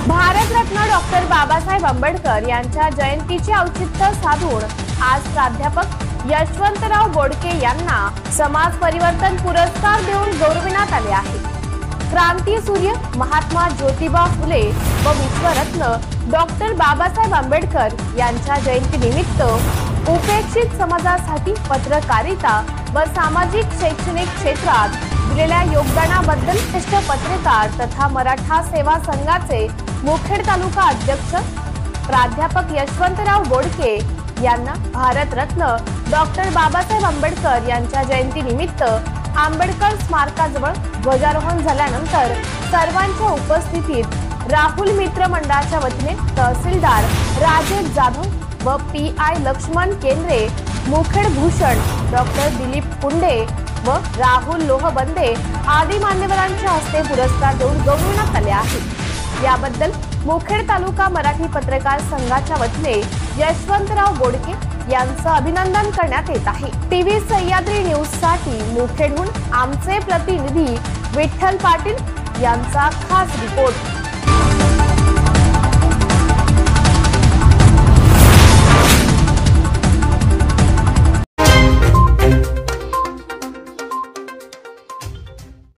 Bharat Ratna doctor Babasaheb Ambedkar यांच्या जयंतीचे औचित्य साधून आज प्राध्यापक यशवंतराव बोडके यांना समाज परिवर्तन पुरस्कार देऊन गौरविण्यात आले आहे। क्रांती सूर्य महात्मा ज्योतिबा फुले व विश्वरत्न डॉक्टर बाबासाहेब आंबेडकर यांच्या जयंतीनिमित्त उपेक्षित समाजासाठी पत्रकारिता व सामाजिक शैक्षणिक क्षेत्रात दिलेल्या योगदानाबद्दल ज्येष्ठ पत्रकार तथा मराठा सेवा संघाचे मुखेड तालुका अध्यक्ष प्राध्यापक यशवंतराव बोडके यांना भारतरत्न डॉक्टर बाबासाहेब आंबेडकर यांच्या जयंतीनिमित्त आंबेडकर स्मारकाजवळ ध्वजारोहण झाल्यानंतर सर्वांच्या उपस्थितीत राहुल मित्र मंडळाच्या वतीने तहसीलदार राजेश जाधव व PI लक्ष्मण केंद्रे, मुखेड भूषण डॉक्टर दिलीप कुंडे व राहुल लोहबंदे आदी मान्यवरांच्या हस्ते पुरस्कार देऊन गौरवण्यात आले आहे। याबद्दल मुखेड तालुका मराठी पत्रकार संघाच्या वतीने यशवंतराव बोडके यांचं अभिनंदन करण्यात येत आहे। टीव्ही सह्याद्री न्यूज साठी मुखेडहून आमचे प्रतिनिधी विठ्ठल पाटील यांचा खास रिपोर्ट।